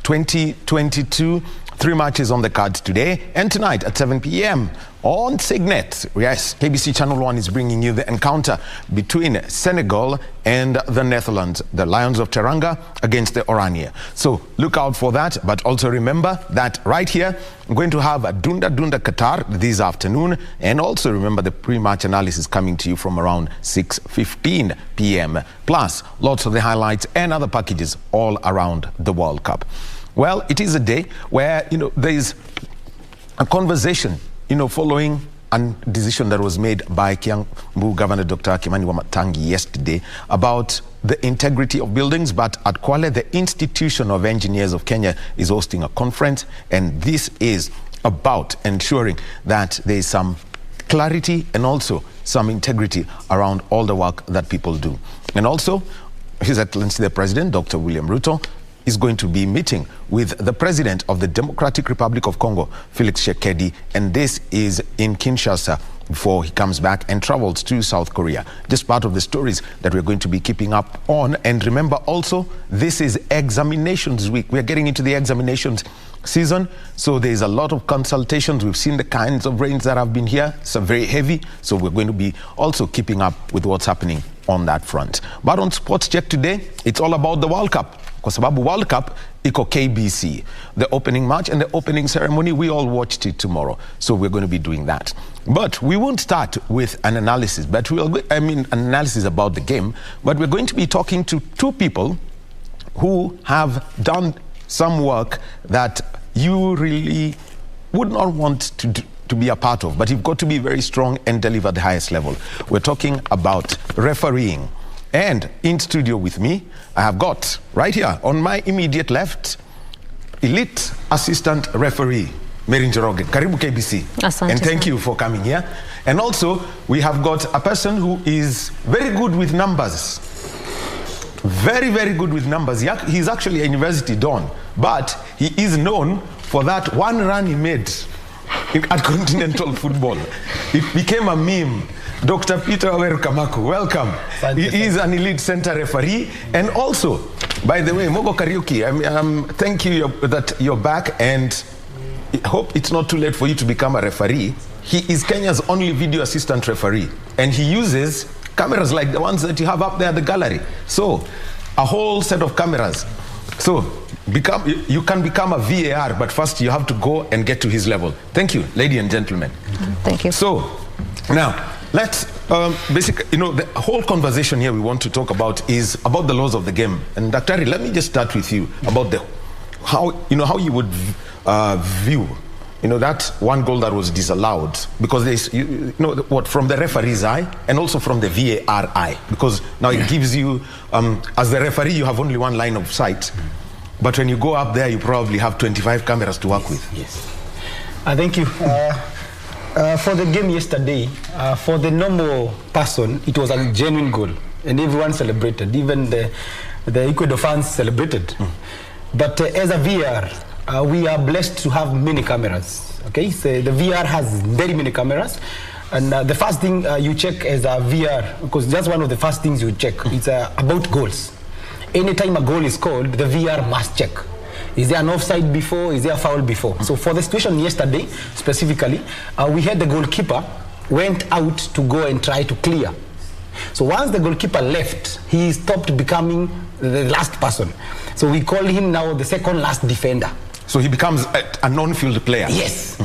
2022. 3 matches on the cards today and tonight at 7 p.m. on Signet. Yes, KBC Channel 1 is bringing you the encounter between Senegal and the Netherlands, the Lions of Teranga against the Orania. So look out for that, but also remember that right here, I'm going to have a Dunda Qatar this afternoon, and also remember the pre-match analysis coming to you from around 6:15 p.m. Plus, lots of the highlights and other packages all around the World Cup. Well, it is a day where, there is a conversation, following a decision that was made by Kiambu Governor Dr. Kimani Wamatangi yesterday about the integrity of buildings. But at Kwale, the Institution of Engineers of Kenya is hosting a conference, and this is about ensuring that there is some clarity and also some integrity around all the work that people do. And also, His Excellency the President, Dr. William Ruto, is going to be meeting with the President of the Democratic Republic of Congo, Felix Tshisekedi, and this is in Kinshasa before he comes back and travels to South Korea. Just part of the stories that we're going to be keeping up on. And remember also, this is examinations week. We're getting into the examinations season, so there's a lot of consultations. We've seen the kinds of rains that have been here, so very heavy, so we're going to be also keeping up with what's happening on that front. But on Sports Check today, it's all about the World Cup. Kwa sababu World Cup iko KBC. The opening match and the opening ceremony, we all watched it tomorrow. So we're going to be doing that. But we won't start with an analysis, an analysis about the game, but we're going to be talking to two people who have done some work that you really would not want to be a part of, but you've got to be very strong and deliver the highest level. We're talking about refereeing. And in studio with me, I have got right here on my immediate left, elite assistant referee, Mary Njoroge. Karibu KBC. Asante. And thank you for coming here. And also, we have got a person who is very good with numbers. Very, very good with numbers. He's actually a university don, but he is known for that one run he made at continental football. It became a meme. Dr. Peter Kamaku, welcome. He is an elite center referee. And also, by the way, Mogo Kariuki, thank you that you're back, and I hope it's not too late for you to become a referee. He is Kenya's only video assistant referee, and he uses cameras like the ones that you have up there at the gallery. So, a whole set of cameras. So, you can become a VAR, but first you have to go and get to his level. Thank you, ladies and gentlemen. Thank you. So, now, let's the whole conversation here we want to talk about is about the laws of the game. And Dr. Let me just start with you about how you would view that one goal that was disallowed, because there's from the referee's eye and also from the VAR eye, because now it gives you as the referee you have only one line of sight, but when you go up there you probably have 25 cameras to work with. Yes. Thank you. For the game yesterday, for the normal person, it was a genuine goal, and everyone celebrated. Even the Ecuador fans celebrated. But as a VR, we are blessed to have many cameras. Okay, so the VR has very many cameras, and the first thing you check as a VR, because that's one of the first things you check. It's about goals. Anytime a goal is scored, the VR must check. Is there an offside before? Is there a foul before? So for the situation yesterday, specifically, we had the goalkeeper went out to go and try to clear. So once the goalkeeper left, he stopped becoming the last person. So we call him now the second last defender. So he becomes a non-field player? Yes.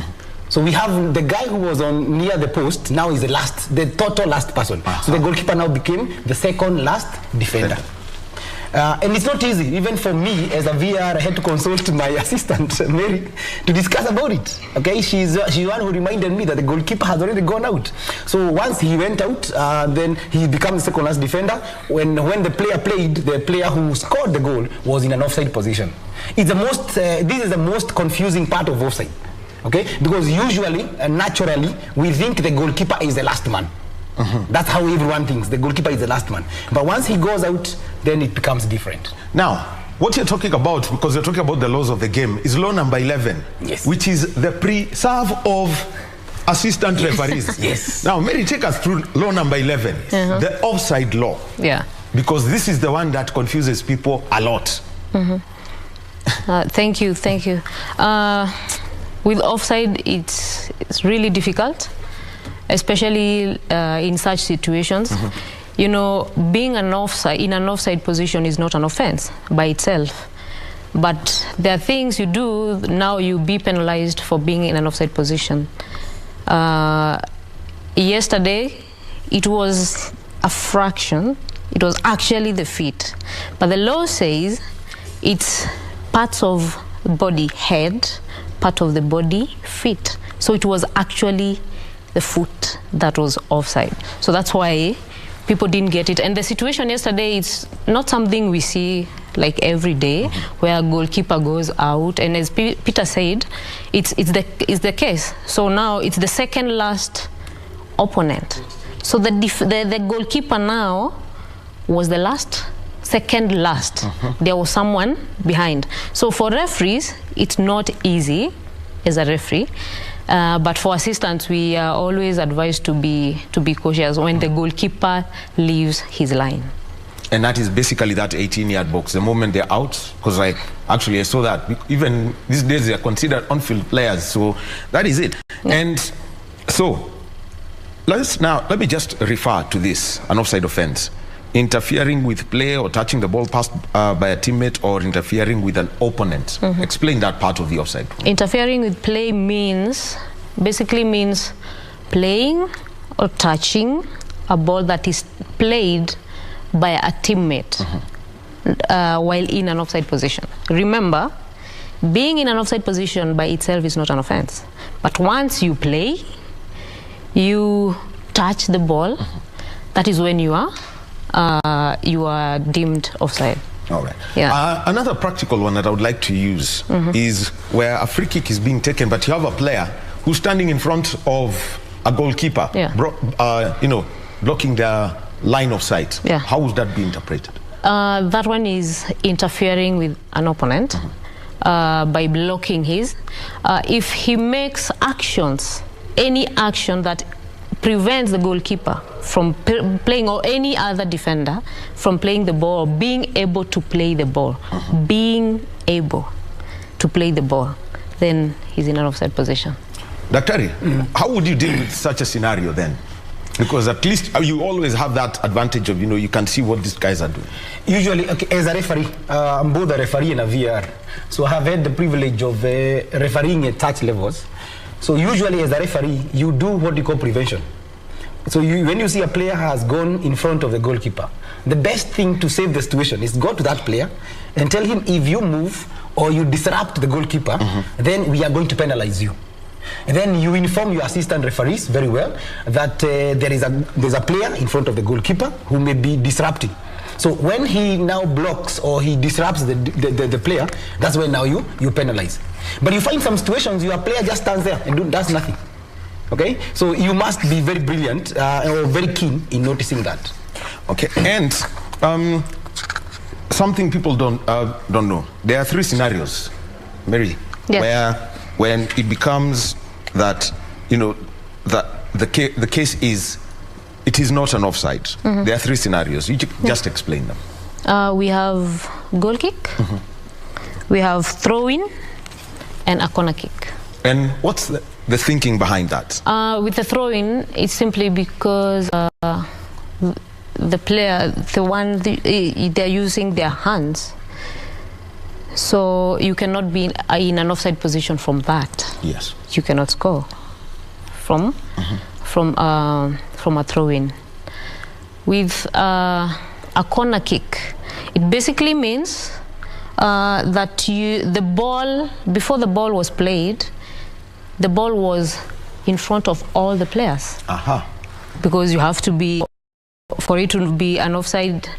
So we have the guy who was on near the post, now is the total last person. So the goalkeeper now became the second last defender. And it's not easy, even for me as a VR. I had to consult my assistant Mary to discuss about it. Okay, she's the one who reminded me that the goalkeeper has already gone out. So once he went out, then he becomes the second last defender. When the player played, the player who scored the goal was in an offside position. It's the most. This is the most confusing part of offside. Okay, because usually and naturally we think the goalkeeper is the last man. That's how everyone thinks. The goalkeeper is the last man. But once he goes out, then it becomes different. Now, what you're talking about, because you're talking about the laws of the game, is law number 11, yes, which is the preserve of assistant referees. Yes. Now, Mary, take us through law number 11, the offside law. Yeah. Because this is the one that confuses people a lot. Thank you. With offside, it's really difficult, especially in such situations. You know, being in an offside position is not an offense by itself. But there are things you do, now you be penalized for being in an offside position. Yesterday, it was a fraction. It was actually the feet. But the law says it's parts of the body, head, part of the body, feet. So it was actually the foot that was offside. So that's why people didn't get it. And the situation yesterday, it's not something we see like every day, where a goalkeeper goes out. And as Peter said, it's the case. So now it's the second last opponent. So the goalkeeper now was the second last. There was someone behind. So for referees, it's not easy as a referee. But for assistants, we are always advised to be cautious when the goalkeeper leaves his line. And that is basically that 18-yard box, the moment they're out, because I saw that. Even these days, they are considered on-field players, so that is it. Yeah. And so, let me just refer to this, an offside offense. Interfering with play or touching the ball passed by a teammate, or interfering with an opponent. Explain that part of the offside. Interfering with play basically means playing or touching a ball that is played by a teammate while in an offside position. Remember, being in an offside position by itself is not an offense. But once you play, you touch the ball, that is when you are deemed offside. All right. Yeah. Another practical one that I would like to use is where a free kick is being taken, but you have a player who's standing in front of a goalkeeper, blocking the line of sight. Yeah. How would that be interpreted? That one is interfering with an opponent by blocking his. If he makes actions, any action that prevents the goalkeeper from playing, or any other defender from playing the ball, or being able to play the ball, then he's in an offside position. Daktari, how would you deal with such a scenario then? Because at least you always have that advantage of, you can see what these guys are doing. Usually, as a referee, I'm both a referee and a VR. So I have had the privilege of refereeing at touch levels. So usually as a referee, you do what you call prevention. So when you see a player has gone in front of the goalkeeper, the best thing to save the situation is go to that player and tell him, if you move or you disrupt the goalkeeper, then we are going to penalize you. And then you inform your assistant referees very well that there's a player in front of the goalkeeper who may be disrupting. So when he now blocks or he disrupts the player, that's when now you penalize. But you find some situations your player just stands there and does nothing. Okay? So you must be very brilliant or very keen in noticing that. Okay, and something people don't know. There are 3 scenarios, Mary, where when it becomes that, that the case is, it is not an offside. There are 3 scenarios. You just explain them. We have goal kick, we have throw-in, and a corner kick. And what's the thinking behind that? With the throw-in, it's simply because the player, they're using their hands. So you cannot be in an offside position from that. Yes. You cannot score from a throw-in. With a corner kick, it basically means that the ball, before the ball was played, the ball was in front of all the players. Because you have to be, for it to be an offside,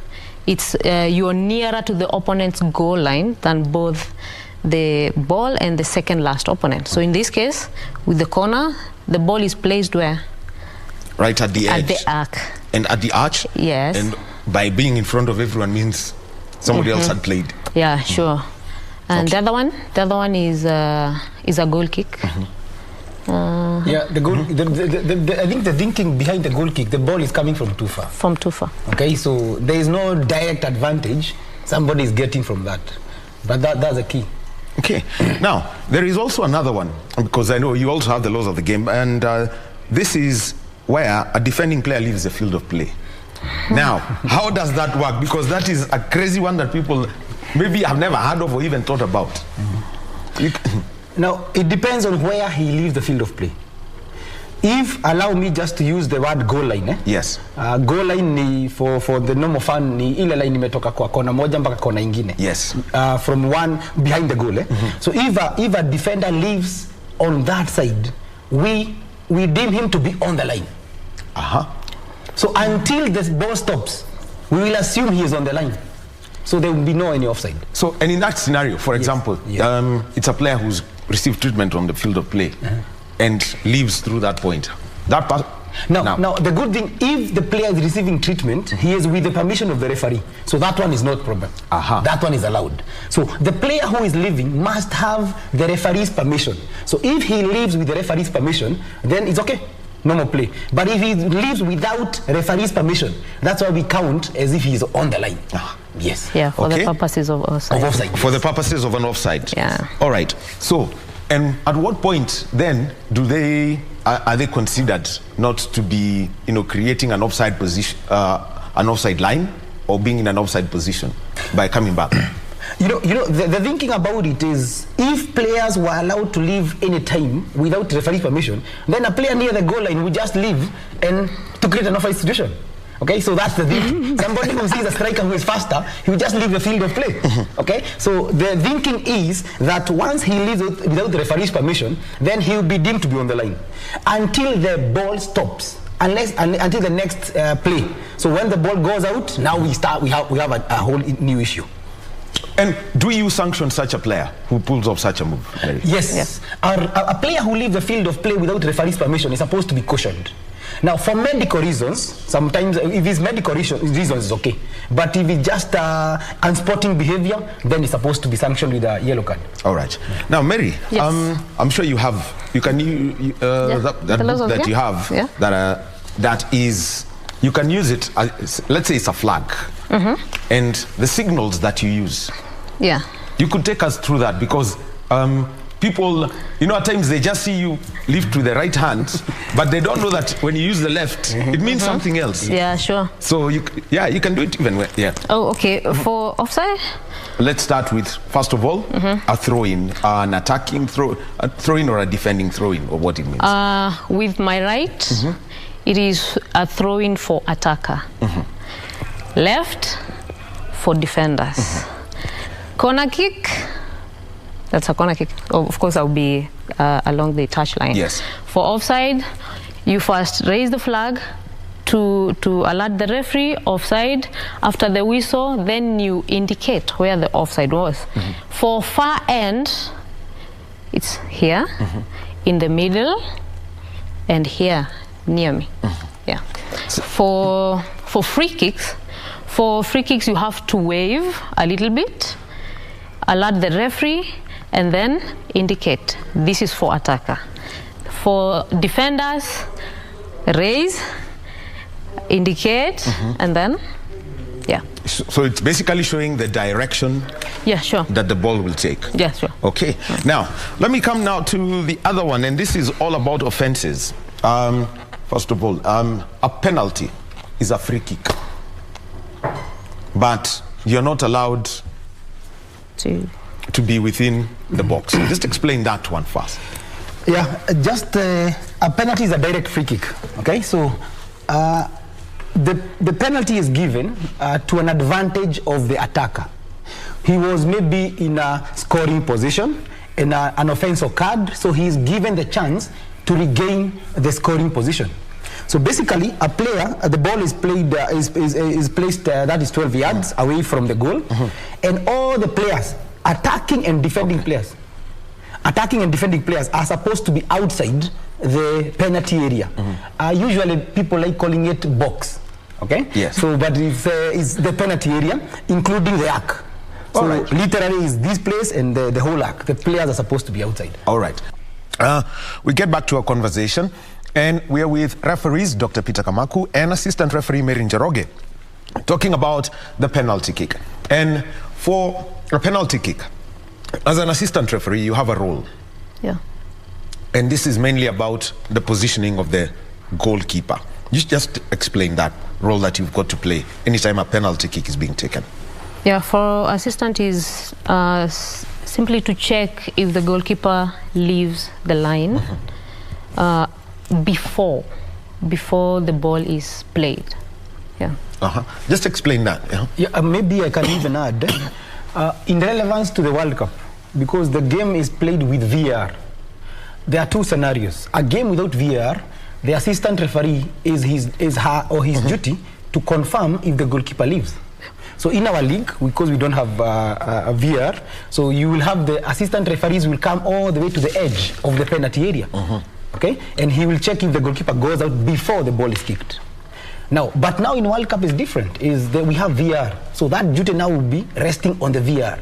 it's you're nearer to the opponent's goal line than both the ball and the second last opponent. So in this case, with the corner, the ball is placed where? Right at the edge. At the arc. And at the arch? Yes. And by being in front of everyone means somebody else had played. Yeah, sure. And the other one is a goal kick. Yeah, the goal. I think the thinking behind the goal kick, the ball is coming from too far. From too far. Okay, so there is no direct advantage somebody is getting from that. But that's the key. Okay. Now, there is also another one, because I know you also have the laws of the game, and this is where a defending player leaves the field of play. Now, how does that work? Because that is a crazy one that people maybe have never heard of or even thought about. Now, it depends on where he leaves the field of play. If, allow me just to use the word goal line. Yes. Goal line ni for the normal fan ni ile line imetoka kwa kona moja mpaka kona ingine. Yes. From one behind the goal. So if a defender leaves on that side, we deem him to be on the line. So until the ball stops, we will assume he is on the line. So there will be no any offside. So, and in that scenario, for example, it's a player who's received treatment on the field of play and leaves through that point. That part. Now, the good thing, if the player is receiving treatment, he is with the permission of the referee. So that one is not a problem. That one is allowed. So the player who is leaving must have the referee's permission. So if he leaves with the referee's permission, then it's okay. No more play. But if he leaves without referee's permission, that's why we count as if he is on the line. Yes. Yeah, for the purposes of offside. For the purposes of an offside. Yeah. All right. So, and at what point then do are they considered not to be, creating an offside position, an offside line, or being in an offside position by coming back? The thinking about it is, if players were allowed to leave any time without referee permission, then a player near the goal line would just leave and to create an offside situation. Okay, so that's the thing. Somebody who sees a striker who is faster, he will just leave the field of play. Okay, so the thinking is that once he leaves without the referee's permission, then he will be deemed to be on the line until the ball stops. Until the next play. So when the ball goes out, now we have a whole new issue. And do you sanction such a player who pulls off such a move? Yes. A player who leaves the field of play without referee's permission is supposed to be cautioned. Now, for medical reasons, sometimes if it's medical reasons, it's okay. But if it's just unsporting behavior, then it's supposed to be sanctioned with a yellow card. All right. Now, Mary, I'm sure you can that book that you have that is, you can use it, let's say it's a flag, and the signals that you use. Yeah. You could take us through that, because people, at times they just see you lift to the right hand, but they don't know that when you use the left, it means something else. Yeah, sure. So, you can do it even when, Oh, okay. For offside? Let's start with, first of all, a throw-in, an attacking throw-in or a defending throw-in, or what it means. With my right, it is a throw-in for attacker. Left, for defenders. Corner kick, that's a corner kick. Oh, of course, I'll be along the touchline. Yes. For offside, you first raise the flag to alert the referee offside. After the whistle, then you indicate where the offside was. For far end, it's here, in the middle, and here near me. Yeah. For free kicks, you have to wave a little bit, alert the referee, and then indicate this is for attacker. For defenders, raise, indicate, and then, So it's basically showing the direction that the ball will take. Yeah, sure. Okay. Now, let me come now to the other one, and this is all about offenses. First of all, a penalty is a free kick, but you're not allowed to be within the box. Just explain that one first. Yeah, just a penalty is a direct free kick. Okay, so the penalty is given to an advantage of the attacker. He was maybe in a scoring position and an offense occurred, so he is given the chance to regain the scoring position. So basically, a player, the ball is played, is placed that is 12 yards away from the goal, and all the players, attacking and defending players, are supposed to be outside the penalty area. Usually, people like calling it box. Okay. Yes. So, but it's the penalty area, including the arc. So literally, is this place and the whole arc. The players are supposed to be outside. All right. We get back to our conversation, and we are with referees Dr. Peter Kamaku and assistant referee Mary Njoroge, talking about the penalty kick. And for a penalty kick, As an assistant referee, you have a role. Yeah. And this is mainly about the positioning of the goalkeeper. You just explain that role that you've got to play anytime a penalty kick is being taken. Yeah, for assistant is simply to check if the goalkeeper leaves the line before the ball is played. Yeah. Just explain that. Yeah, maybe I can even add, in relevance to the World Cup, because the game is played with VAR, there are two scenarios. A game without VAR, the assistant referee is her or his duty to confirm if the goalkeeper leaves. So in our league, because we don't have a VAR, so you will have the assistant referees will come all the way to the edge of the penalty area. Okay, and he will check if the goalkeeper goes out before the ball is kicked. Now, but now in World Cup is different, is that we have VAR. So that duty now will be resting on the VAR.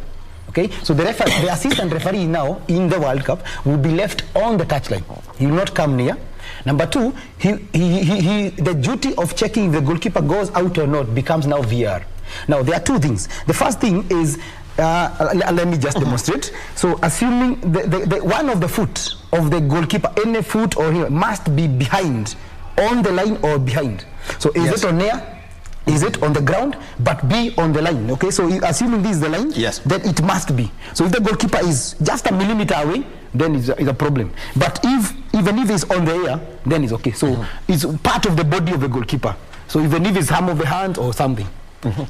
Okay, so the assistant referee now in the World Cup will be left on the touchline. He will not come near. Number two, the duty of checking if the goalkeeper goes out or not becomes now VAR. Now, there are two things. The first thing is, let me just demonstrate. So, assuming the one of the foot of the goalkeeper, any foot or heel, must be behind, on the line or behind. So, is it on air? Is it on the ground? But be on the line. Okay, so assuming this is the line, yes, then it must be. So, if the goalkeeper is just a millimeter away, then it's a problem. But even if it's on the air, then it's okay. So, it's part of the body of the goalkeeper. So, even if it's arm of the hand or something.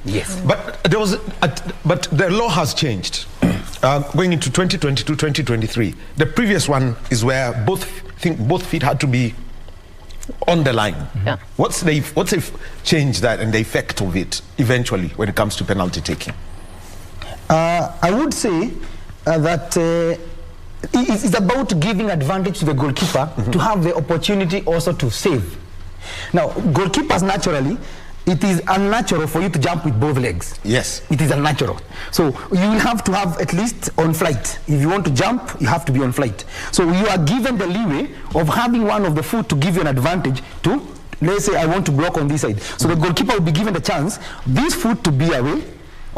Yes, but but the law has changed going into 2022, 2023. The previous one is where both feet had to be on the line. Yeah. What's the change that and the effect of it eventually when it comes to penalty taking? I would say that it's about giving advantage to the goalkeeper to have the opportunity also to save. Now, goalkeepers naturally, it is unnatural for you to jump with both legs. Yes. It is unnatural. So you will have to have at least on flight. If you want to jump, you have to be on flight. So you are given the leeway of having one of the foot to give you an advantage to, let's say I want to block on this side. So the goalkeeper will be given the chance, this foot to be away,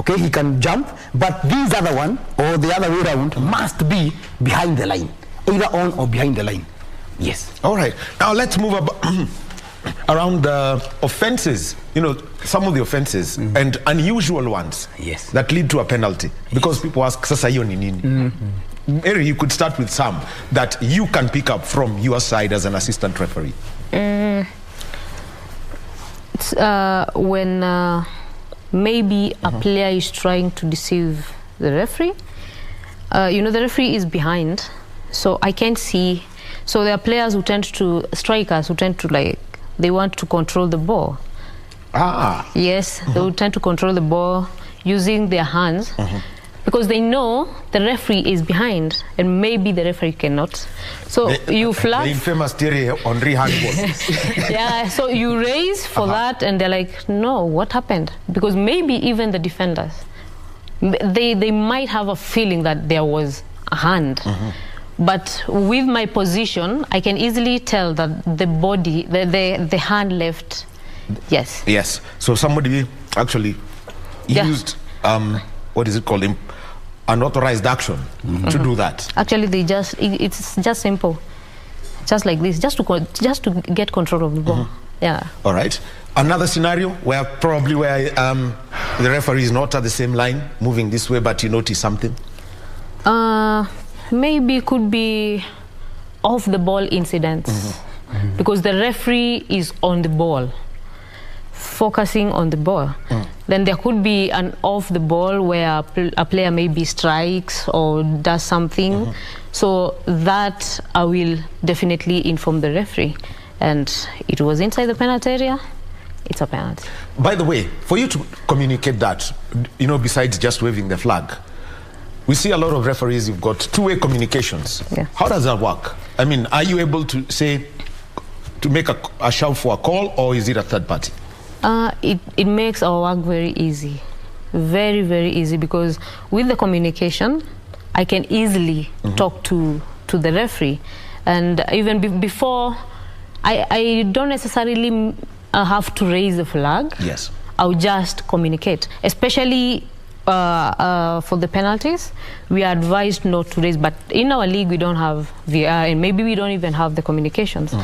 okay, he can jump, but this other one, or the other way around, must be behind the line, either on or behind the line. Yes. All right. Now let's move around the offenses, some of the offenses and unusual ones that lead to a penalty. Because people ask, sasa hiyo ni nini? Mary, you could start with some that you can pick up from your side as an assistant referee. It's when maybe a player is trying to deceive the referee. The referee is behind, so I can't see. So there are players who strikers who tend to they want to control the ball. Yes, they will tend to control the ball using their hands because they know the referee is behind and maybe the referee cannot. So you flag. The infamous Thierry Henry handball. Yeah, so you raise for that and they're like, no, what happened? Because maybe even the defenders, they might have a feeling that there was a hand. But with my position, I can easily tell that the body, the hand left. Yes. Yes. So somebody actually used, what is it called, unauthorized action to do that. Actually, it's just simple, just like this, just to get control of the ball. Yeah. All right. Another scenario where the referee is not at the same line, moving this way, but you notice something. Maybe it could be off the ball incidents because the referee is on the ball, focusing on the ball. Then there could be an off the ball where a player maybe strikes or does something. So that I will definitely inform the referee. And it was inside the penalty area, it's a penalty. By the way, for you to communicate that, besides just waving the flag, we see a lot of referees, you've got two-way communications. Yeah. How does that work? I mean, are you able to make a shout for a call, or is it a third party? It makes our work very easy. Very, very easy, because with the communication, I can easily talk to the referee. And even before, I don't necessarily have to raise the flag. Yes. I'll just communicate, especially for the penalties, we are advised not to raise, but in our league we don't have VAR, and maybe we don't even have the communications.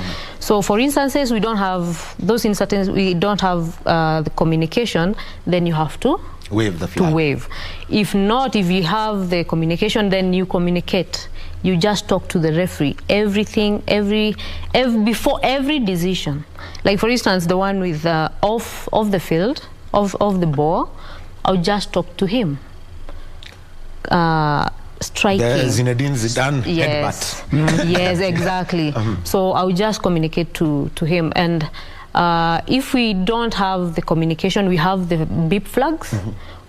So for instances we don't have those instances, we don't have the communication, then you have to wave the flag. If not, if you have the communication, then you communicate. You just talk to the referee. Everything, before every decision. Like for instance, the one with off the field, of the ball, I'll just talk to him. Striking. The Zinedine Zidane yes. headbutt. Yes, exactly. So I'll just communicate to him. And if we don't have the communication, we have the beep flags,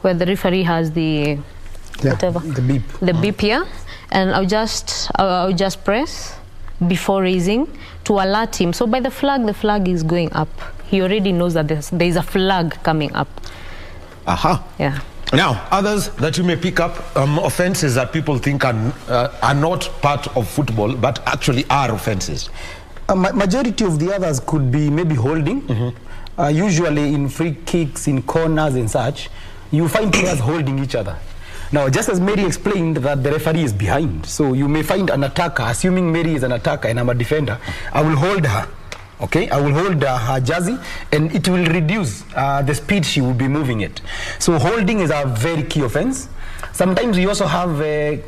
where the referee has the whatever. The beep here. And I'll just press before raising to alert him. So by the flag is going up. He already knows that there is a flag coming up. Yeah. Now, others that you may pick up, offenses that people think are not part of football, but actually are offenses. Majority of the others could be maybe holding. Usually in free kicks, in corners and such, you find players holding each other. Now, just as Mary explained that the referee is behind, so you may find an attacker, assuming Mary is an attacker and I'm a defender, I will hold her. Okay, I will hold her jersey, and it will reduce the speed she will be moving it. So holding is a very key offense. Sometimes we also have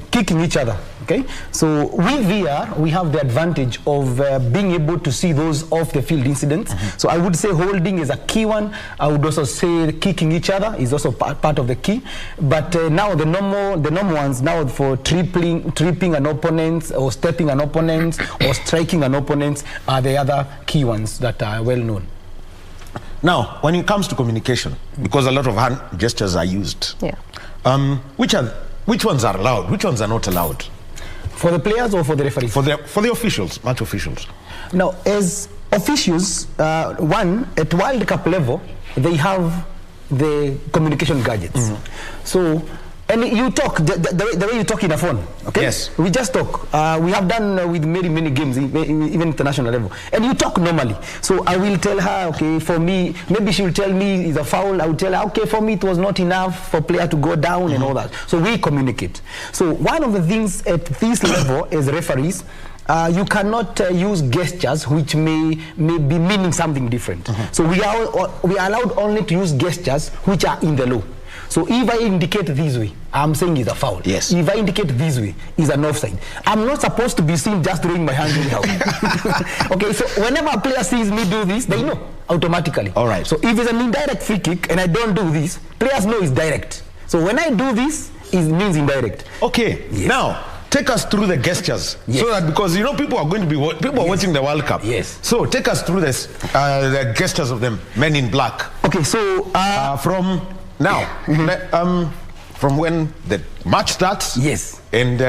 kicking each other. Okay, so with VR we have the advantage of being able to see those off the field incidents. So I would say holding is a key one. I would also say kicking each other is also part of the key. But now the normal ones now for tripping an opponent, or stepping an opponent, or striking an opponent are the other key ones that are well known. Now, when it comes to communication, because a lot of hand gestures are used, which ones are allowed? Which ones are not allowed? For the players or for the referees? For the officials, match officials. Now, as officials, at World Cup level, they have the communication gadgets. So, and you talk the way you talk in a phone, okay? Yes. We just talk. We have done with many games, even international level. And you talk normally. So I will tell her, okay, for me, maybe she will tell me it's a foul. I will tell her, okay, for me it was not enough for player to go down and all that. So we communicate. So one of the things at this level as referees, you cannot use gestures which may be meaning something different. So we are allowed only to use gestures which are in the law. So if I indicate this way, I'm saying it's a foul. Yes. If I indicate this way, it's an offside. I'm not supposed to be seen just throwing my hands anyhow. Okay, so whenever a player sees me do this, they know automatically. All right. So if it's an indirect free kick and I don't do this, players know it's direct. So when I do this, it means indirect. Okay. Yes. Now, take us through the gestures, so that, because you know people are going to be watching the World Cup. Yes. So take us through this, the gestures of them, men in black. Okay. So from now, from when the match starts. Yes. And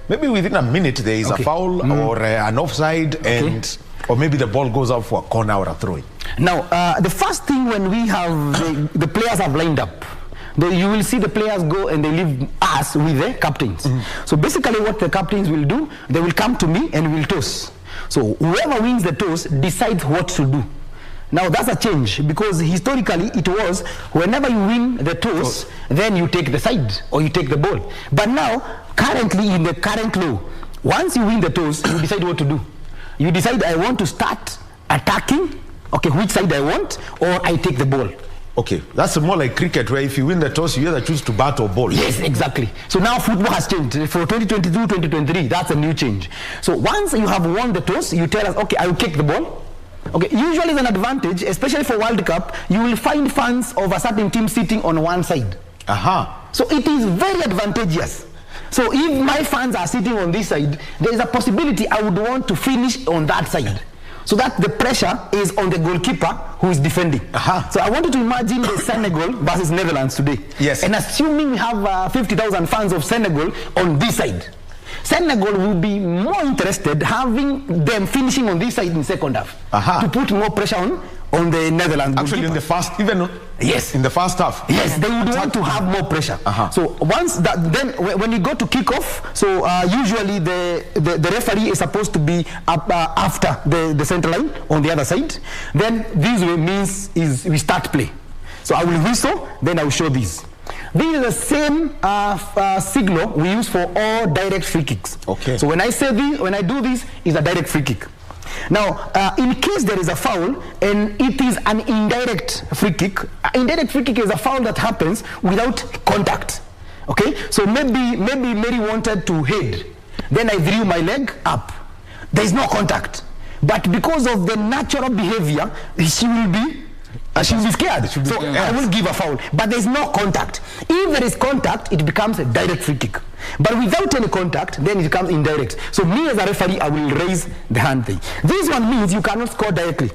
maybe within a minute there is a foul or an offside, and or maybe the ball goes out for a corner or a throw-in. Now, the first thing when we have the players have lined up, you will see the players go and they leave us with the captains. So basically what the captains will do, they will come to me and will toss. So whoever wins the toss decides what to do. Now that's a change, because historically it was whenever you win the toss, then you take the side or you take the ball. But now, currently in the current law, once you win the toss, you decide what to do. You decide, I want to start attacking, okay, which side I want, or I take the ball. Okay, that's more like cricket, where if you win the toss, you either choose to bat or bowl. Yes, exactly. So now football has changed. For 2022-2023, that's a new change. So once you have won the toss, you tell us, okay, I will kick the ball. Okay, usually it's an advantage, especially for World Cup. You will find fans of a certain team sitting on one side. So it is very advantageous. So if my fans are sitting on this side, there is a possibility I would want to finish on that side, so that the pressure is on the goalkeeper who is defending. So I want you to imagine the Senegal versus Netherlands today. Yes. And assuming we have 50,000 fans of Senegal on this side, Senegal will be more interested having them finishing on this side in second half to put more pressure on the Netherlands. Actually, in the first, even in the first half. Yes, they would want to have more pressure. So once that, then when you go to kickoff, so usually the referee is supposed to be up after the center line on the other side. Then this means is we start play. So I will whistle, then I will show this. This is the same signal we use for all direct free kicks. Okay. So when I say this, when I do this, it's a direct free kick. Now, in case there is a foul and it is an indirect free kick, indirect free kick is a foul that happens without contact. Okay, so maybe Mary wanted to head, then I drew my leg up. There is no contact, but because of the natural behavior, she will be scared. So I will give a foul, but there is no contact. If there is contact, it becomes a direct free kick. But without any contact, then it becomes indirect. So me as a referee, I will raise the hand thing. This one means you cannot score directly.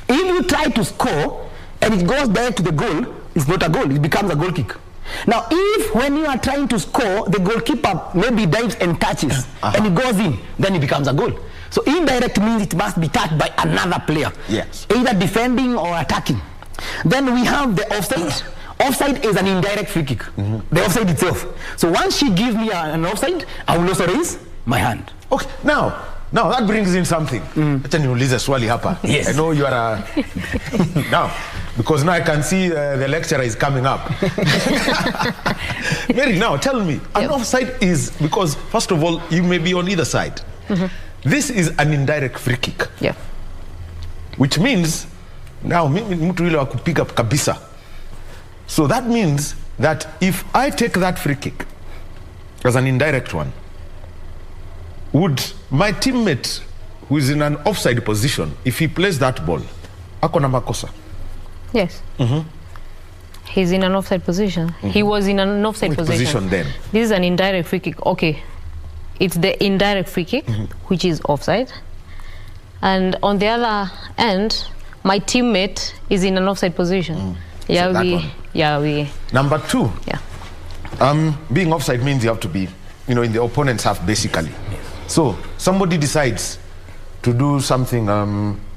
If you try to score and it goes direct to the goal, it's not a goal, it becomes a goal kick. Now, if when you are trying to score, the goalkeeper maybe dives and touches, and it goes in, then it becomes a goal. So indirect means it must be touched by another player, yes, either defending or attacking. Then we have the offside. Offside is an indirect free kick, the offside itself. So once she gives me an offside, I will also raise my hand. Okay, now that brings in something. Acha niulize swali hapa. Yes. I know you are a now, because now I can see the lecturer is coming up. Mary, now tell me, an offside is, because first of all, you may be on either side. This is an indirect free kick. Yeah. Which means, now mtu ile wa kupiga kabisa. So that means that if I take that free kick as an indirect one, would my teammate who is in an offside position, if he plays that ball, akona makosa? Yes. He's in an offside position. He was in an offside position then. This is an indirect free kick. Okay. It's the indirect free kick, which is offside. And on the other end, my teammate is in an offside position. So number two. Yeah. Being offside means you have to be, in the opponent's half, basically. So somebody decides to do something,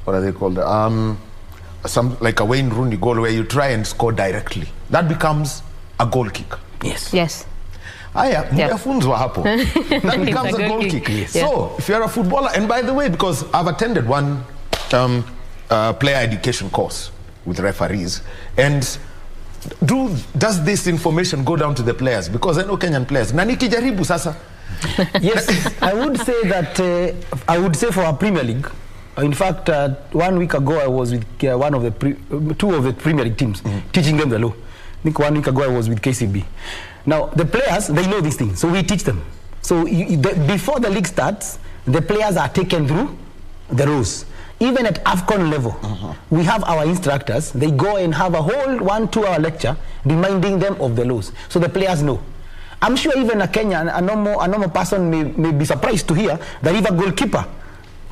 what are they called? Some like a Wayne Rooney goal where you try and score directly. That becomes a goal kick. Yes. Yes. Mmefunzwa hapo. That becomes a goal kick. Yes. So if you're a footballer, and by the way, because I've attended one player education course with referees, and does this information go down to the players? Because I know Kenyan players. Na nikijaribu sasa. Yes, I would say that for our Premier League. In fact, 1 week ago I was with two of the Premier League teams, teaching them the law. I think 1 week ago I was with KCB. Now the players, they know these things, so we teach them. So before the league starts, the players are taken through the rules. Even at AFCON level, we have our instructors. They go and have a whole 1-2 hour lecture reminding them of the laws, so the players know. I'm sure even a Kenyan, a normal person may be surprised to hear that if a goalkeeper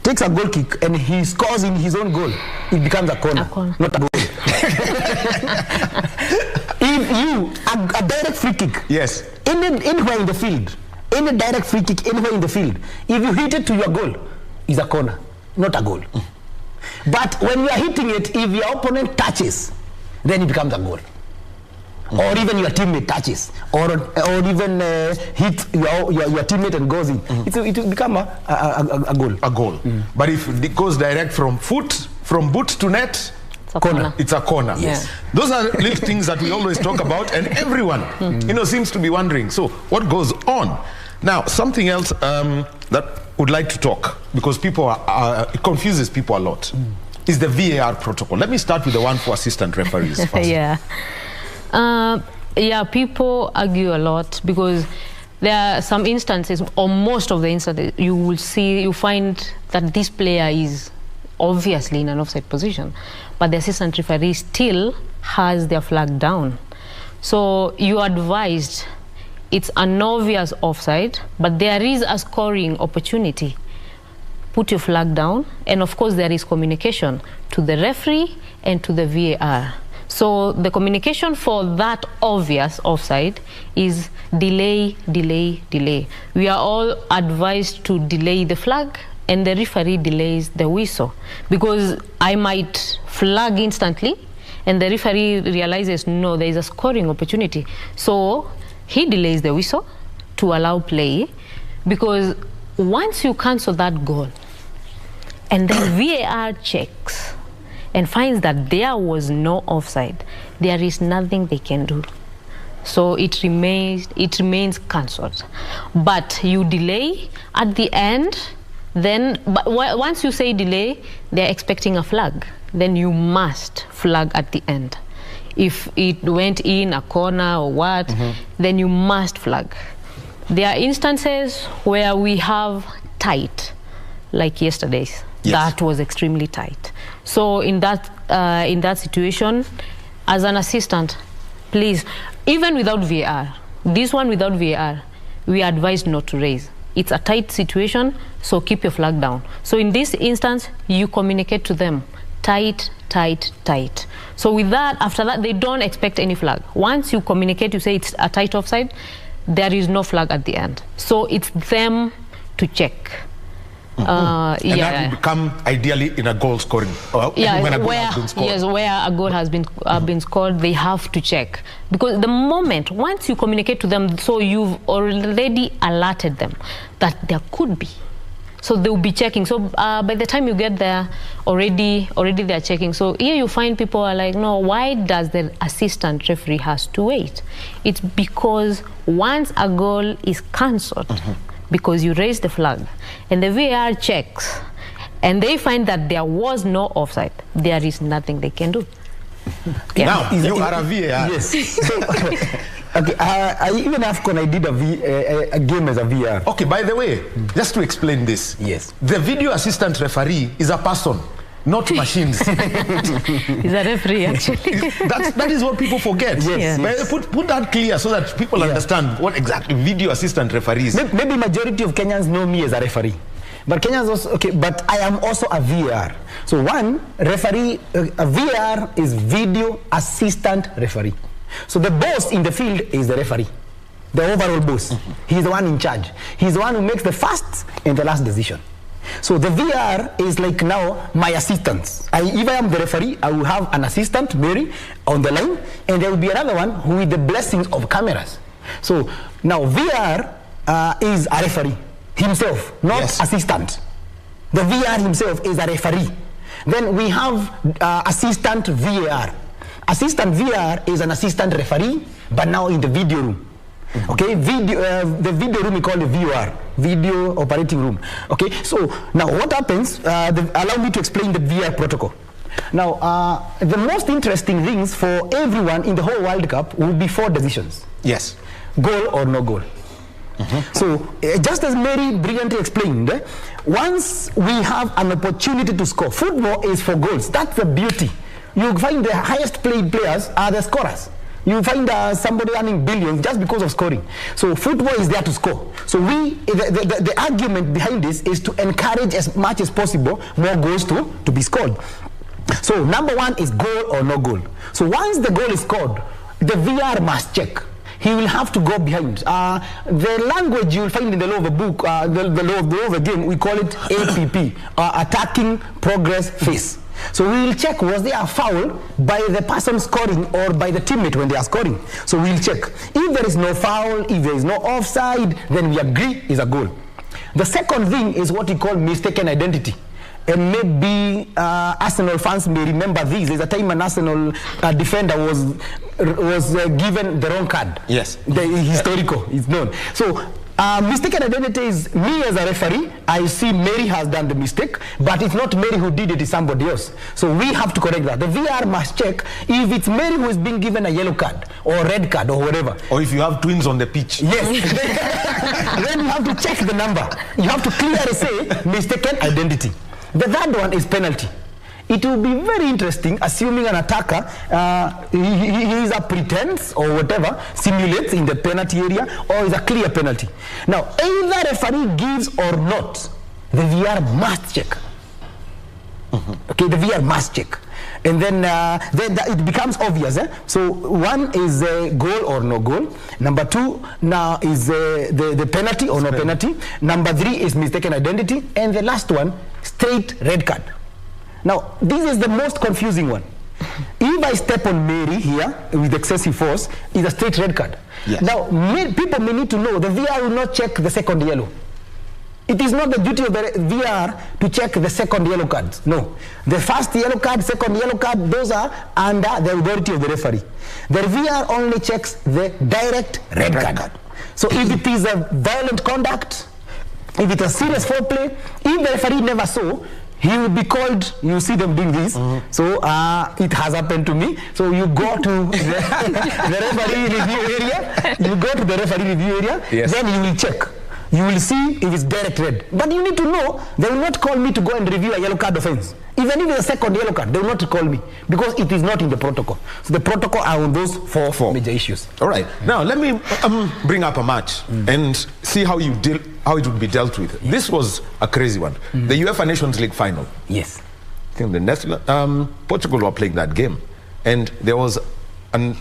takes a goal kick and he scores in his own goal, it becomes a corner, not a goal. If a direct free kick, yes, anywhere in the field, any direct free kick anywhere in the field, if you hit it to your goal, is a corner, not a goal. But when you are hitting it, if your opponent touches, then it becomes a goal. Or even your teammate touches, or even hit your teammate and goes in. It will become a goal. A goal. But if it goes direct from boot to net, it's a corner. Yes. Those are little things that we always talk about, and everyone seems to be wondering, so what goes on? Now, something else that would like to talk, because it confuses people a lot, is the VAR protocol. Let me start with the one for assistant referees first. People argue a lot because there are some instances, or most of the instances, you find that this player is obviously in an offside position, but the assistant referee still has their flag down. So you advised it's an obvious offside, but there is a scoring opportunity. Put your flag down, and of course there is communication to the referee and to the VAR. So the communication for that obvious offside is delay, delay, delay. We are all advised to delay the flag, and the referee delays the whistle, because I might flag instantly and the referee realizes, no, there is a scoring opportunity. So he delays the whistle to allow play, because once you cancel that goal and then VAR checks and finds that there was no offside, there is nothing they can do. so it remains cancelled. But you delay at the end, then once you say delay, they're expecting a flag. Then you must flag at the end. If it went in a corner or what, then you must flag. There are instances where we have tight, like yesterday's. Yes. That was extremely tight. So in that situation, as an assistant, please, even without VAR, this one without VAR, we advise not to raise. It's a tight situation, so keep your flag down. So in this instance, you communicate to them, tight, tight, tight. So with that, after that, they don't expect any flag. Once you communicate, you say it's a tight offside, there is no flag at the end. So it's them to check. And that will become ideally in a goal scoring. When a goal has been scored. Yes, where a goal has been scored, they have to check. Because the moment, once you communicate to them, so you've already alerted them that there could be. So they'll be checking. So by the time you get there, already they're checking. So here you find people are like, no, why does the assistant referee has to wait? It's because once a goal is cancelled, because you raise the flag, and the VAR checks, and they find that there was no offside, there is nothing they can do. Now, you are a VAR. Yes. So, okay, I even AFCON, I did a game as a VAR. Okay, by the way, just to explain this. Yes. The video assistant referee is a person, not machines. He's a referee, actually. That is what people forget. Yes. Yes. Put that clear so that people understand what exactly video assistant referee is. Maybe majority of Kenyans know me as a referee. But Kenyans also, okay, but I am also a VAR. So one, referee, a VAR is video assistant referee. So the boss in the field is the referee, the overall boss. He's the one in charge. He's the one who makes the first and the last decision. So the VAR is like now my assistants. If I am the referee, I will have an assistant, Mary, on the line, and there will be another one who with the blessings of cameras. So now VAR is a referee himself, not assistant. The VAR himself is a referee. Then we have assistant VAR. Assistant VAR is an assistant referee, but now in the video room. Okay, the video room we call the VOR, video operating room. Okay, so now what happens, allow me to explain the VAR protocol. Now, the most interesting things for everyone in the whole World Cup will be 4 decisions. Yes. Goal or no goal. So, just as Mary brilliantly explained, once we have an opportunity to score, football is for goals. That's the beauty. You find the highest paid players are the scorers. You find somebody earning billions just because of scoring. So football is there to score. So the argument behind this is to encourage as much as possible more goals to be scored. So number 1 is goal or no goal. So once the goal is scored, the VR must check. He will have to go behind. The language you will find in the law of the book, the law of the game, we call it APP, attacking progress phase. So we will check, was there a foul by the person scoring or by the teammate when they are scoring? So we will check. If there is no foul, if there is no offside, then we agree is a goal. The second thing is what we call mistaken identity. And maybe Arsenal fans may remember this. There's a time an Arsenal defender was given the wrong card. Yes. The historical is known. So mistaken identity is me as a referee. I see Mary has done the mistake, but it's not Mary who did it, it's somebody else. So we have to correct that. The VR must check if it's Mary who is being given a yellow card or red card or whatever. Or if you have twins on the pitch. Yes. Then you have to check the number. You have to clearly say mistaken identity. The third one is penalty. It will be very interesting, assuming an attacker, he is a pretense or whatever, simulates in the penalty area, or is a clear penalty. Now, either referee gives or not, the VR must check. Okay, the VR must check. And then it becomes obvious. So one is goal or no goal. Number 2 now is the penalty or no penalty. Number 3 is mistaken identity. And the last one, straight red card. Now, this is the most confusing one. If I step on Mary here with excessive force, it's a straight red card. Yes. Now, people may need to know the VR will not check the second yellow. It is not the duty of the VR to check the second yellow cards. No. The first yellow card, second yellow card, those are under the authority of the referee. The VR only checks the direct red card. So if it is a violent conduct, if it is serious foreplay, if the referee never saw, he will be called. You see them doing this. So it has happened to me. So you go to the referee review area. You go to the referee review area. Yes. Then you will check. You will see if it's direct red. But you need to know, they will not call me to go and review a yellow card offense. Even if it's a second yellow card, they will not call me because it is not in the protocol. So the protocol are on those four major issues. All right. Now let me bring up a match and see how it would be dealt with. This was a crazy one. The UEFA Nations League final. Yes. I think the Netherlands, Portugal were playing that game, and there was a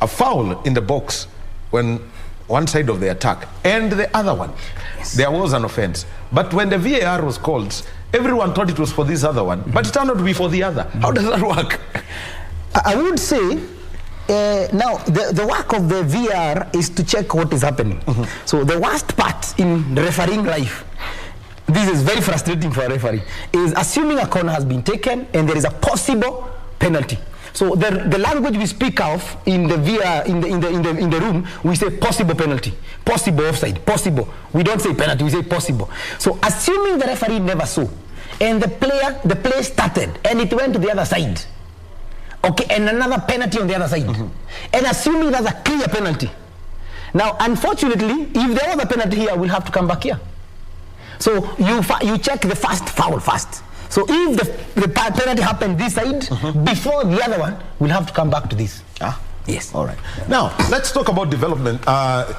foul in the box when one side of the attack and the other one. Yes. There was an offense. But when the VAR was called, everyone thought it was for this other one, but it turned out to be for the other. How does that work? I would say, now, the work of the VR is to check what is happening. So the worst part in refereeing life, this is very frustrating for a referee, is assuming a corner has been taken and there is a possible penalty. So the language we speak of in the VR, in the room, we say possible penalty, possible offside, possible. We don't say penalty, we say possible. So assuming the referee never saw, and the play started, and it went to the other side, okay, and another penalty on the other side, and assuming there's a clear penalty. Now, unfortunately, if there was a penalty here, we'll have to come back here. So you check the first foul first. So if the penalty happened this side, before the other one, we'll have to come back to this. Yes. All right. Now, let's talk about development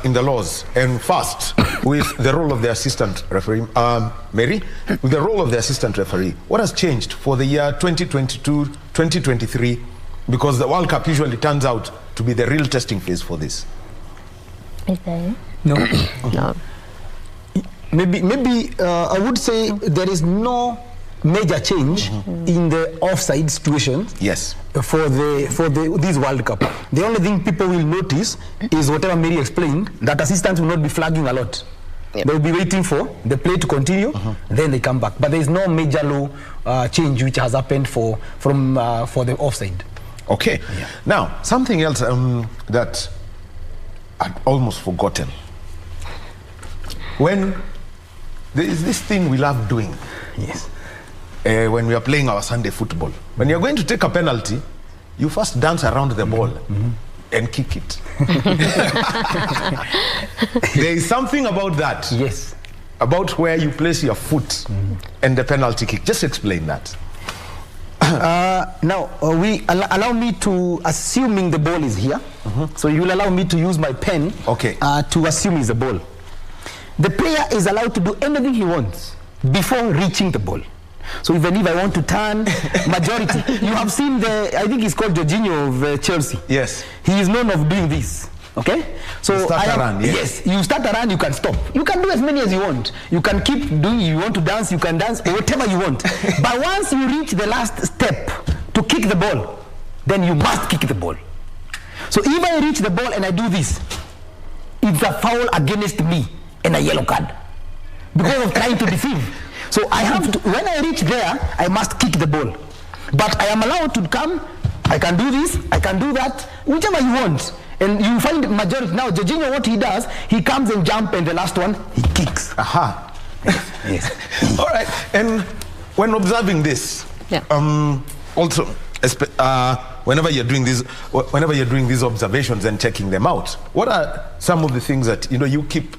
in the laws. And first, with the role of the assistant referee. Mary, with the role of the assistant referee, what has changed for the year 2022, 2023? Because the World Cup usually turns out to be the real testing phase for this. Is there? No. No. Maybe I would say there is no major change in the offside situation. Yes. For this World Cup. The only thing people will notice is whatever Mary explained, that assistants will not be flagging a lot. Yep. They will be waiting for the play to continue, then they come back. But there is no major law change which has happened for the offside. Okay. Yeah. Now, something else that I'd almost forgotten. When there is this thing we love doing. Yes. When we are playing our Sunday football. When you're going to take a penalty, you first dance around the ball and kick it. There is something about that. Yes. About where you place your foot and the penalty kick. Just explain that. Now, allow me to, assuming the ball is here, so you will allow me to use my pen to assume it's a ball. The player is allowed to do anything he wants before reaching the ball. So even if I want to turn, majority, you have seen I think he's called Jorginho of Chelsea. Yes. He is known of doing this. Okay? So you start a run, yes, you start a run, you can stop. You can do as many as you want. You can keep doing, you want to dance, you can dance, or whatever you want. But once you reach the last step to kick the ball, then you must kick the ball. So if I reach the ball and I do this, it's a foul against me and a yellow card because of trying to deceive. So I have to, when I reach there, I must kick the ball. But I am allowed to come, I can do this, I can do that, whichever you want. And you find majority. Now, Jorginho, what he does, he comes and jumps, and the last one, he kicks. Aha. Yes. All right. And when observing this, also, whenever you're doing these observations and checking them out, what are some of the things that you keep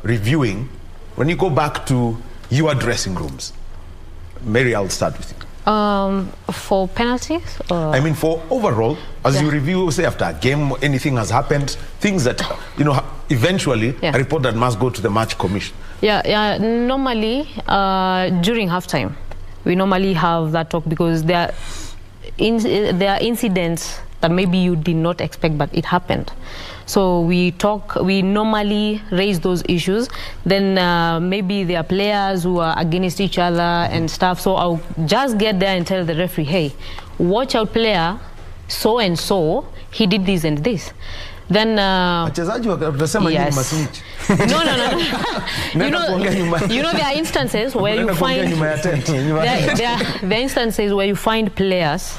reviewing when you go back to your dressing rooms? Mary, I'll start with you. For penalties? Or? I mean, for overall, as you review, say after a game, anything has happened, things that, eventually a report that must go to the match commission. Yeah, normally, during halftime, we normally have that talk because there are incidents that maybe you did not expect, but it happened. So we normally raise those issues. Then maybe there are players who are against each other and stuff. So I'll just get there and tell the referee, hey, watch out player, so and so, he did this and this. Then wachezaji watasema nyinyi yes. masnitch. No. You know there are instances where you find there are instances where you find players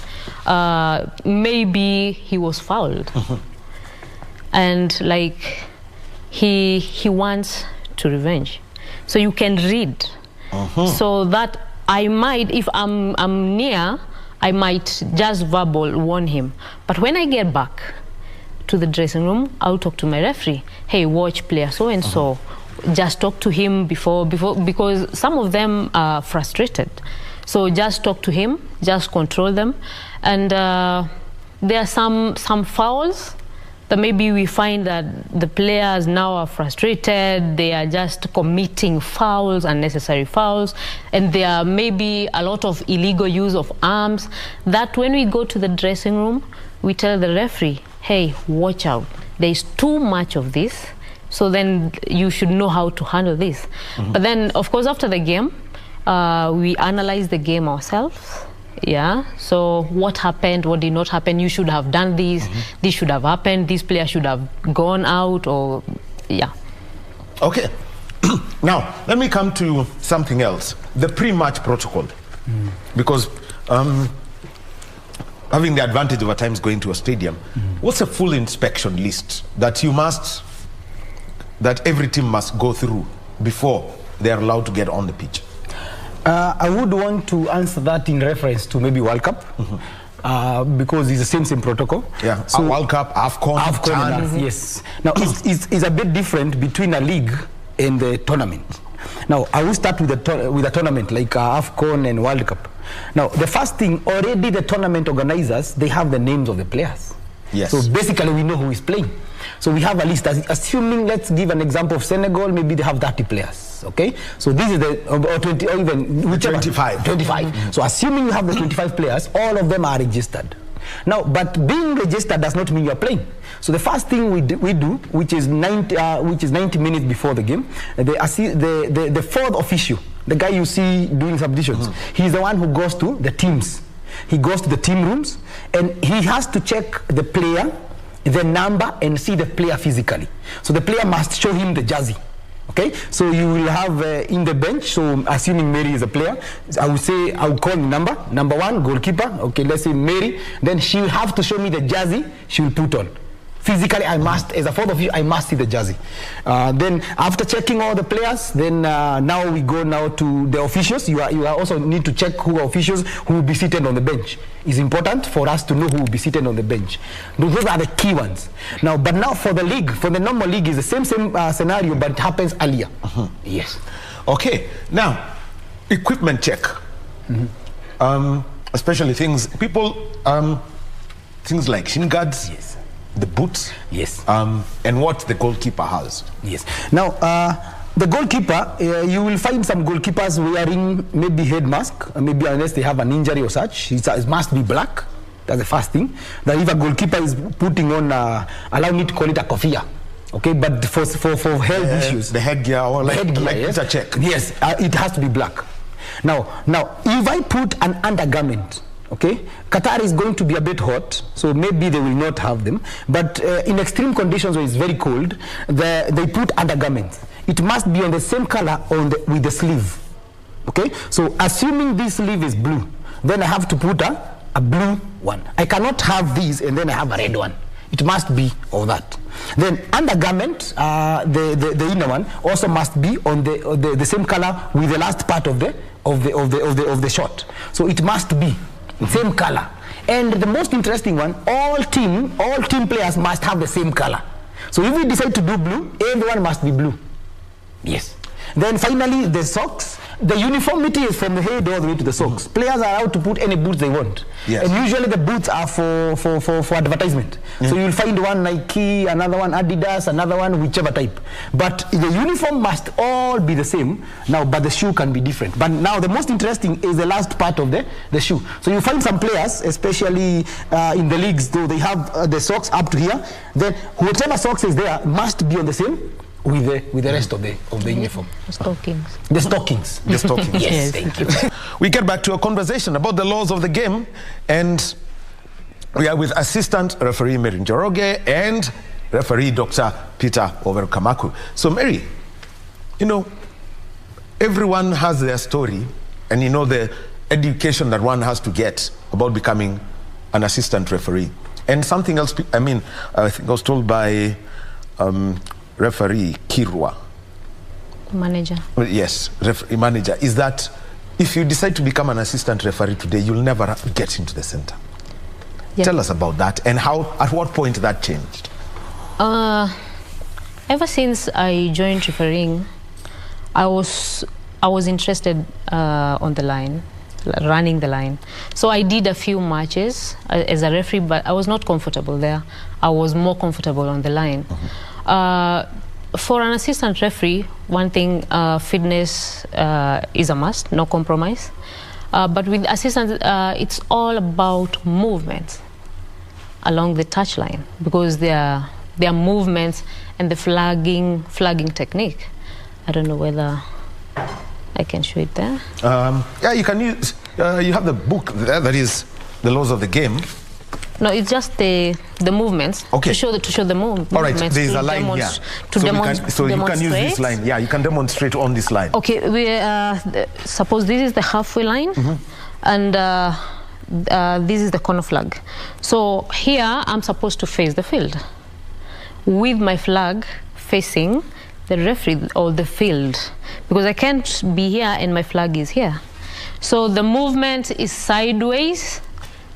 maybe he was fouled and like he wants to revenge, so you can read so that I might, if I'm near, I might just verbal warn him, but when I get back to the dressing room, I'll talk to my referee. Hey, watch player so and so. Just talk to him before because some of them are frustrated. So just talk to him, just control them. And there are some fouls that maybe we find that the players now are frustrated. They are just committing fouls, unnecessary fouls, and there are maybe a lot of illegal use of arms. That when we go to the dressing room, we tell the referee, hey, watch out. There is too much of this. So then you should know how to handle this. But then, of course, after the game, we analyze the game ourselves. Yeah. So what happened? What did not happen? You should have done this. This should have happened. This player should have gone out. Or yeah. Okay. Now let me come to something else. The pre-match protocol, because having the advantage of at times going to a stadium, what's a full inspection list that every team must go through before they are allowed to get on the pitch? I would want to answer that in reference to maybe World Cup, because it's the same protocol. Yeah, so World Cup, AFCON, yes. Now, it's a bit different between a league and the tournament. Now, I will start with a tournament like AFCON and World Cup. Now, the first thing, already the tournament organizers, they have the names of the players. Yes. So basically, we know who is playing. So we have a list. Assuming, let's give an example of Senegal, maybe they have 30 players. Okay. So this is the or 20 or even whichever 25. So assuming you have the 25 players, all of them are registered. Now, but being registered does not mean you are playing. So the first thing we do, which is 90 minutes before the game, the fourth official, the guy you see doing substitutions, he's the one who goes to the teams. He goes to the team rooms and he has to check the player, the number, and see the player physically. So the player must show him the jersey. Okay, so you will have in the bench, so assuming Mary is a player, I will call the number one, goalkeeper. Okay, let's say Mary, then she will have to show me the jersey she will put on. Physically, I must, as a fourth of you, I must see the jersey. Then after checking all the players, then now we go now to the officials. You also need to check who are officials who will be seated on the bench. It's important for us to know who will be seated on the bench. Those are the key ones. Now, but now for the league, for the normal league, is the same scenario, but it happens earlier. Yes. Okay. Now, equipment check. Especially things like shin guards. Yes. The boots, yes, and what the goalkeeper has. Yes. Now, the goalkeeper, you will find some goalkeepers wearing maybe head mask, maybe unless they have an injury or such. It must be black. That's the first thing. That if a goalkeeper is putting on, allow me to call it a kofia. Okay, but for health issues, the headgear or like yes. a check. Yes, it has to be black. Now, if I put an undergarment. Okay, Qatar is going to be a bit hot, so maybe they will not have them. But in extreme conditions where it's very cold, they put undergarments. It must be on the same color with the sleeve. Okay, so assuming this sleeve is blue, then I have to put a blue one. I cannot have these and then I have a red one. It must be of that. Then undergarment, the inner one, also must be on the same color with the last part of the short. So it must be same color. And the most interesting one, all team players must have the same color. So if we decide to do blue, everyone must be blue. Yes. Then finally the socks. The uniformity is from the head all the way to the socks. Players are allowed to put any boots they want. Yes. And usually the boots are for advertisement. So you'll find one Nike, another one Adidas, another one whichever type. But the uniform must all be the same. Now, but the shoe can be different. But now the most interesting is the last part of the shoe. So you find some players, especially in the leagues, though they have the socks up to here. Then whatever socks is there must be on the same with the rest of the uniform. The stockings. The stockings. The stockings. Yes, thank you. We get back to a conversation about the laws of the game, and we are with assistant referee Mary Njoroge and referee Dr. Peter Overkamaku. So Mary, you know, everyone has their story, and you know the education that one has to get about becoming an assistant referee. And something else, I mean, I think I was told by referee Kirwa. Manager. Yes, referee manager, is that if you decide to become an assistant referee today, you'll never get into the center. Yeah. Tell us about that and how, at what point that changed. Ever since I joined refereeing, I was interested on the line, running the line. So I did a few matches as a referee, but I was not comfortable there. I was more comfortable on the line. For an assistant referee, one thing, fitness is a must, no compromise. But with assistant, it's all about movement along the touchline, because there are movements and the flagging technique. I don't know whether I can show it there. Yeah, you can use, you have the book there, that is the laws of the game. No, it's just the movements. Okay. To show the movements. All right, there is a line here. So you can use this line. Yeah, you can demonstrate on this line. Okay, suppose this is the halfway line, and this is the corner flag. So here I'm supposed to face the field with my flag facing the referee or the field, because I can't be here and my flag is here. So the movement is sideways,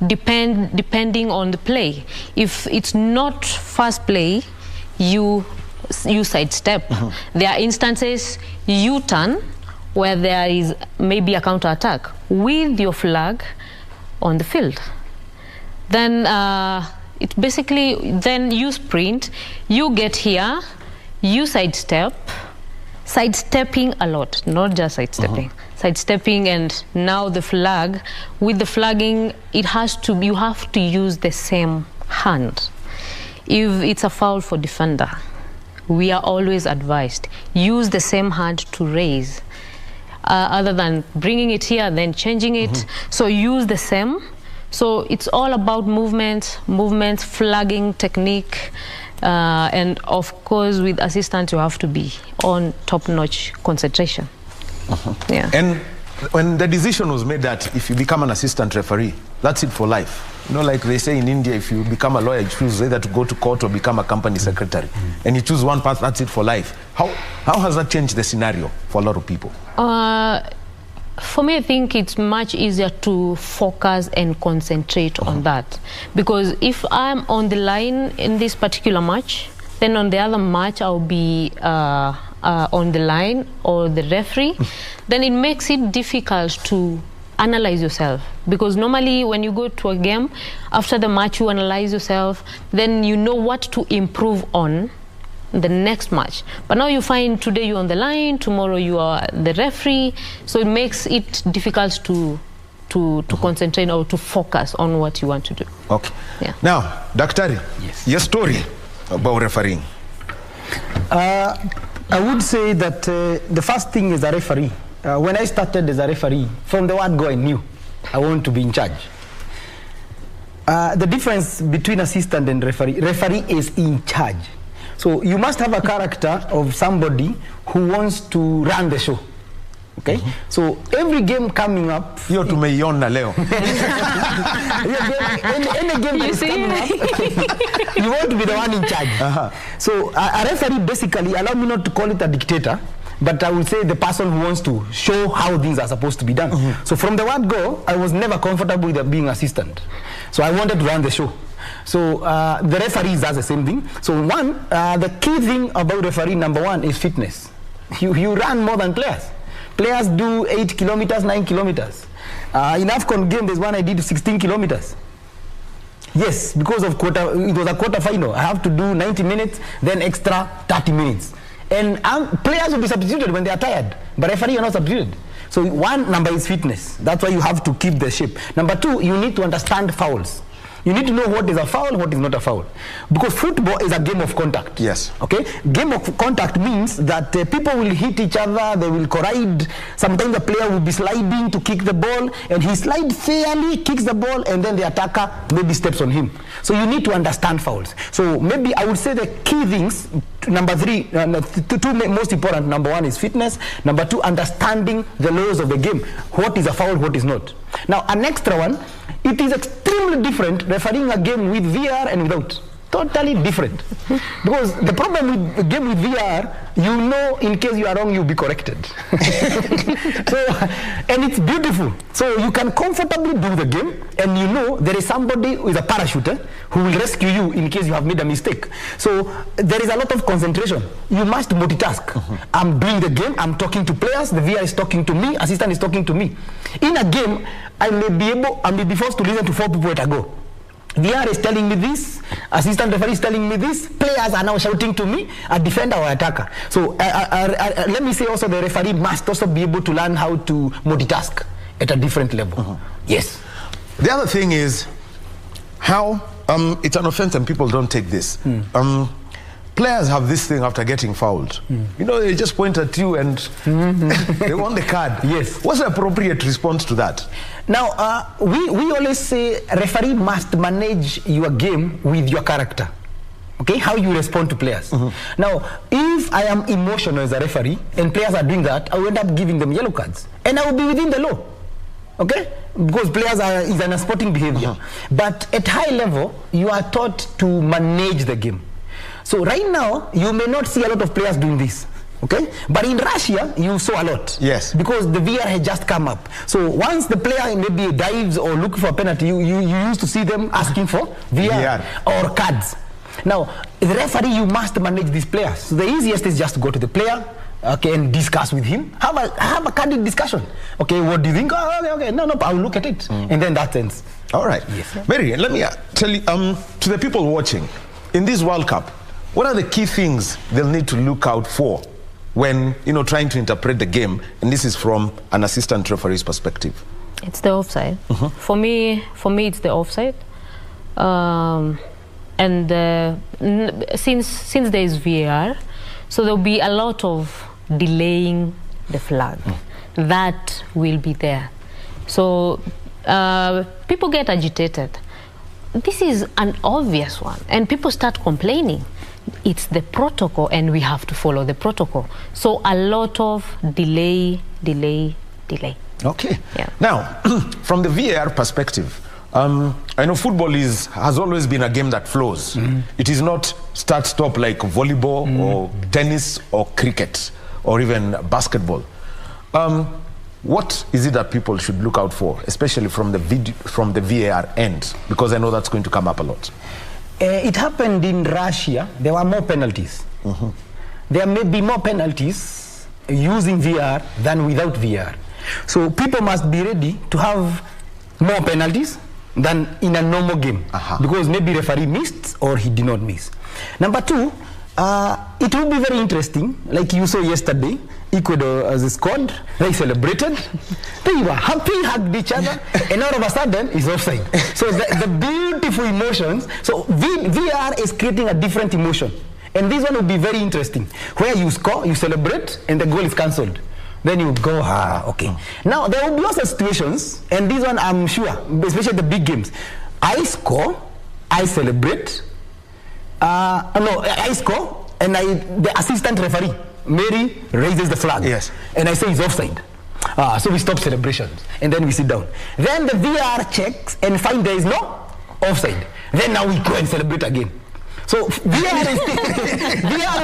depending on the play. If it's not fast play, you sidestep. There are instances you turn where there is maybe a counter attack with your flag on the field. Then it's basically, then you sprint, you get here, you sidestepping a lot, not just sidestepping. Sidestepping, and now the flag, with the flagging, you have to use the same hand. If it's a foul for defender, we are always advised, use the same hand to raise, other than bringing it here, then changing it. So use the same. So it's all about movement, flagging technique, and of course with assistant you have to be on top-notch concentration. Yeah. And when the decision was made that if you become an assistant referee, that's it for life. You know, like they say in India, if you become a lawyer, you choose either to go to court or become a company secretary. And you choose one path, that's it for life. How has that changed the scenario for a lot of people? For me, I think it's much easier to focus and concentrate on that. Because if I'm on the line in this particular match, then on the other match I'll be on the line or the referee, then it makes it difficult to analyze yourself. Because normally when you go to a game, after the match you analyze yourself, then you know what to improve on the next match. But now you find today you're on the line, tomorrow you are the referee, so it makes it difficult to concentrate or to focus on what you want to do. Okay. Yeah. Now, Daktari, yes, your story about refereeing. I would say that the first thing is a referee. When I started as a referee, from the word go I knew I want to be in charge. The difference between assistant and referee is in charge. So you must have a character of somebody who wants to run the show. Okay? So every game coming up, Yo tumeiona leo. any game that is coming up, you want to be the one in charge. So a referee basically, allow me not to call it a dictator, but I will say the person who wants to show how things are supposed to be done. So from the word go, I was never comfortable with being assistant. So I wanted to run the show. So the referees does the same thing. So the key thing about referee, number one, is fitness. You run more than players. Players do 8 kilometers, 9 kilometers. In AFCON game, there's one I did 16 kilometers. Yes, because of it was a quarter final. I have to do 90 minutes, then extra 30 minutes. And players will be substituted when they are tired, but referee are not substituted. So one number is fitness. That's why you have to keep the shape. Number two, you need to understand fouls. You need to know what is a foul, what is not a foul. Because football is a game of contact. Yes. Okay? Game of contact means that people will hit each other, they will collide. Sometimes the player will be sliding to kick the ball, and he slides fairly, kicks the ball, and then the attacker maybe steps on him. So you need to understand fouls. So maybe I would say the key things, number three, two most important. Number one is fitness. Number two, understanding the laws of the game. What is a foul, what is not. Now, an extra one, it is extremely different refereeing a game with VR and without. Totally different. Because the problem with the game with VR, you know in case you are wrong, you'll be corrected. So, and it's beautiful. So you can comfortably do the game, and you know there is somebody with a parachuter who will rescue you in case you have made a mistake. So there is a lot of concentration. You must multitask. I'm doing the game, I'm talking to players, the VR is talking to me, assistant is talking to me. In a game, I may be forced to listen to 4 people at a go. VR is telling me this, assistant referee is telling me this, players are now shouting to me, a defender or attacker. So let me say also the referee must also be able to learn how to multitask at a different level. Yes. The other thing is how it's an offense and people don't take this. Players have this thing after getting fouled. You know, they just point at you and they want the card. Yes. What's the appropriate response to that? Now, we always say referee must manage your game with your character. Okay, how you respond to players. Now, if I am emotional as a referee and players are doing that, I will end up giving them yellow cards. And I will be within the law. Okay? Because players is an sporting behavior. But at high level, you are taught to manage the game. So right now, you may not see a lot of players doing this, okay? But in Russia, you saw a lot. Yes. Because the VR had just come up. So once the player maybe dives or looking for a penalty, you used to see them asking for VR or cards. Now, the referee, you must manage these players. So the easiest is just to go to the player, okay, and discuss with him. Have a candid discussion. Okay, what do you think? Oh, okay, no, I'll look at it. And then that ends. All right. Yes. Mary, let me tell you, to the people watching, in this World Cup, what are the key things they'll need to look out for when, you know, trying to interpret the game? And this is from an assistant referee's perspective. It's the offside. For me, it's the offside. Since there is VAR, so there'll be a lot of delaying the flag. That will be there. So people get agitated. This is an obvious one, and people start complaining. It's the protocol, and we have to follow the protocol. So a lot of delay. Okay. Yeah. Now, from the VAR perspective, I know football has always been a game that flows. It is not start-stop like volleyball or tennis or cricket or even basketball. What is it that people should look out for, especially from the VAR end? Because I know that's going to come up a lot. It happened in Russia. There were more penalties. There may be more penalties using VR than without VR. So people must be ready to have more penalties than in a normal game. Because maybe referee missed or he did not miss. Number two, it will be very interesting, like you saw yesterday. Ecuador has scored, they celebrated, they were happy, hugged each other, and all of a sudden it's offside. So the beautiful emotions, so VR is creating a different emotion. And this one will be very interesting, where you score, you celebrate, and the goal is cancelled. Then you go, okay. Now there will be also situations, and this one I'm sure, especially the big games. I score, I celebrate, I score, and the assistant referee, Mary, raises the flag. Yes. And I say it's offside. So we stop celebrations, and then we sit down. Then the VR checks and find there is no offside. Then now we go and celebrate again. So VR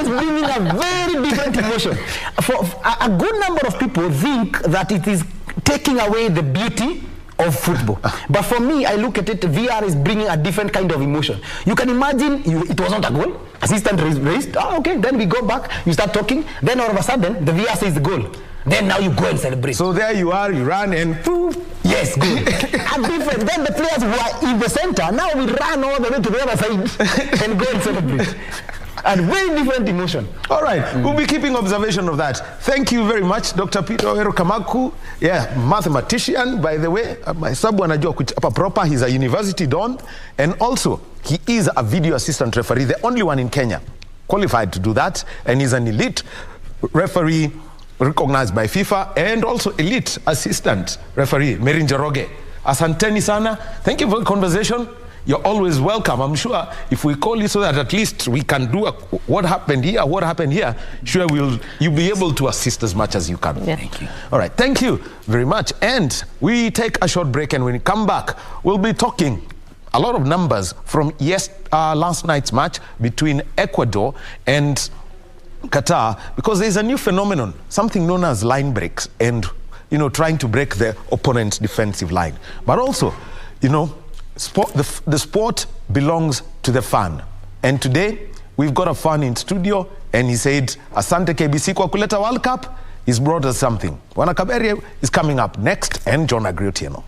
is bringing a very different emotion. For a good number of people think that it is taking away the beauty of football. But for me, I look at it, VR is bringing a different kind of emotion. You can imagine it was not a goal. Assistant raised, okay, then we go back, you start talking, then all of a sudden, the VR says the goal. Then now you go and celebrate. So there you are, you run and poof. Yes, good. And different. Then the players who are in the center, now we run all the way to the other side and go and celebrate. and very different emotion. All right, we'll be keeping observation of that. Thank you very much, Dr. Peter Ohero Kamaku. Yeah, mathematician, by the way. My sub anajua kuchapa proper. He's a university don. And also, he is a video assistant referee, the only one in Kenya qualified to do that. And he's an elite referee recognized by FIFA, and also elite assistant referee, Mary Njoroge. Asanteni sana. Thank you for the conversation. You're always welcome. I'm sure if we call you so that at least we can do what happened here, sure you'll be able to assist as much as you can. Yeah. Thank you. All right, thank you very much. And we take a short break, and when we come back, we'll be talking a lot of numbers from last night's match between Ecuador and Qatar, because there's a new phenomenon, something known as line breaks, and trying to break the opponent's defensive line. But also, the sport belongs to the fan. And today, we've got a fan in studio, and he said, Asante KBC kwa kuleta World Cup. He's brought us something. Wana Kabere is coming up next, and John Agriotieno.